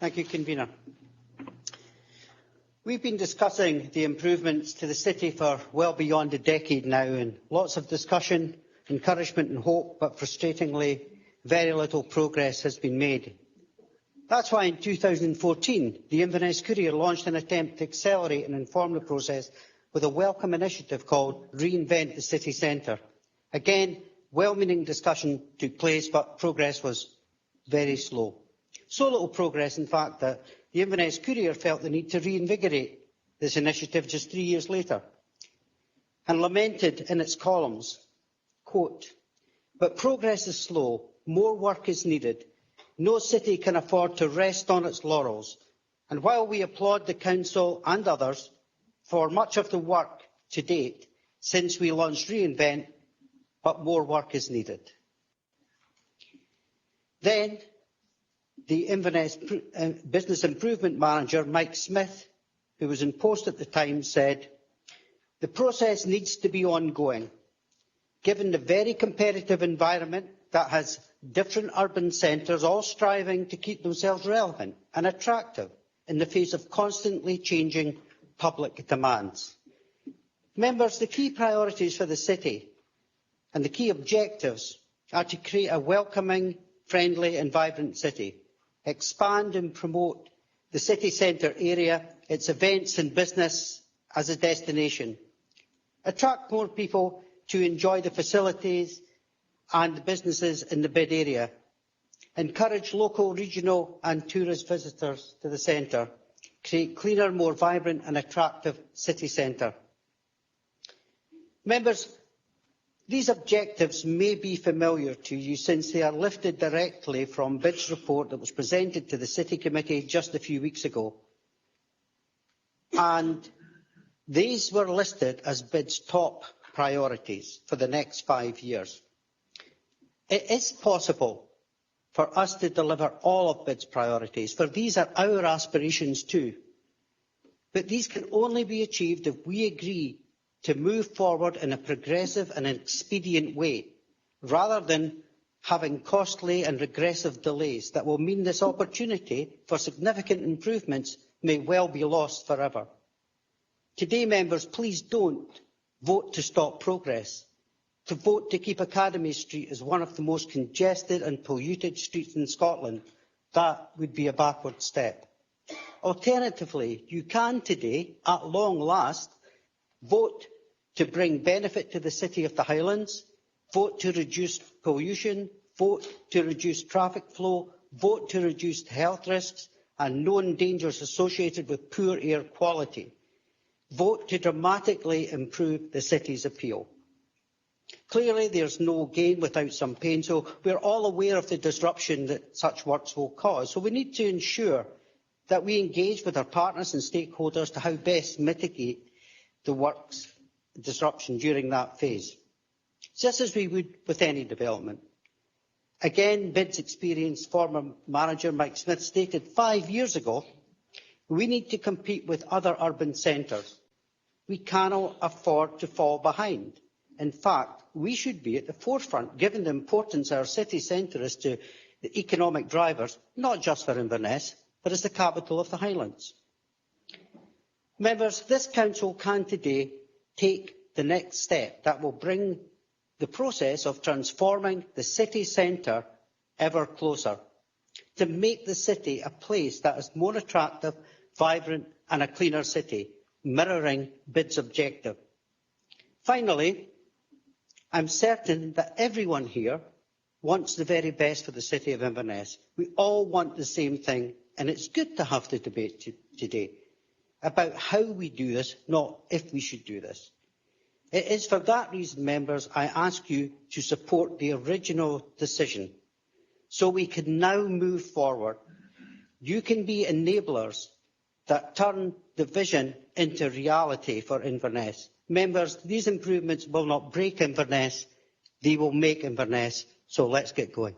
Thank you, Convener. We've been discussing the improvements to the city for well beyond a decade now, and lots of discussion, encouragement and hope, but frustratingly, very little progress has been made. That's why in 2014, the Inverness Courier launched an attempt to accelerate and inform the process with a welcome initiative called Reinvent the City Centre. Again, well-meaning discussion took place, but progress was very slow. So little progress, in fact, that the Inverness Courier felt the need to reinvigorate this initiative just 3 years later and lamented in its columns, quote, "But progress is slow, more work is needed. No city can afford to rest on its laurels. And while we applaud the Council and others for much of the work to date since we launched Reinvent, but more work is needed." Then, the Inverness Business Improvement Manager, Mike Smith, who was in post at the time, said, "The process needs to be ongoing. Given the very competitive environment that has different urban centres all striving to keep themselves relevant and attractive in the face of constantly changing public demands." Members, the key priorities for the city and the key objectives are to create a welcoming, friendly and vibrant city, expand and promote the city centre area, its events and business as a destination, attract more people to enjoy the facilities and businesses in the bid area, encourage local, regional and tourist visitors to the centre, create cleaner, more vibrant and attractive city centre. Members, these objectives may be familiar to you since they are lifted directly from BID's report that was presented to the City Committee just a few weeks ago. And these were listed as BID's top priorities for the next 5 years. It is possible for us to deliver all of BID's priorities, for these are our aspirations too. But these can only be achieved if we agree to move forward in a progressive and expedient way, rather than having costly and regressive delays that will mean this opportunity for significant improvements may well be lost forever. Today, members, please don't vote to stop progress. To vote to keep Academy Street as one of the most congested and polluted streets in Scotland, that would be a backward step. Alternatively, you can today, at long last, vote to bring benefit to the City of the Highlands, vote to reduce pollution, vote to reduce traffic flow, vote to reduce health risks and known dangers associated with poor air quality, vote to dramatically improve the city's appeal. Clearly, there's no gain without some pain, so we're all aware of the disruption that such works will cause. So we need to ensure that we engage with our partners and stakeholders to how best mitigate the work's disruption during that phase, just as we would with any development. Again, BID's experienced former manager Mike Smith stated 5 years ago, we need to compete with other urban centres. We cannot afford to fall behind. In fact, we should be at the forefront, given the importance our city centre is to the economic drivers, not just for Inverness, but as the capital of the Highlands. Members, this Council can today take the next step that will bring the process of transforming the city centre ever closer, to make the city a place that is more attractive, vibrant and a cleaner city, mirroring BID's objective. Finally, I'm certain that everyone here wants the very best for the city of Inverness. We all want the same thing, and it's good to have the debate today about how we do this, not if we should do this. It is for that reason, members, I ask you to support the original decision so we can now move forward. You can be enablers that turn the vision into reality for Inverness. Members, these improvements will not break Inverness, they will make Inverness, so let's get going.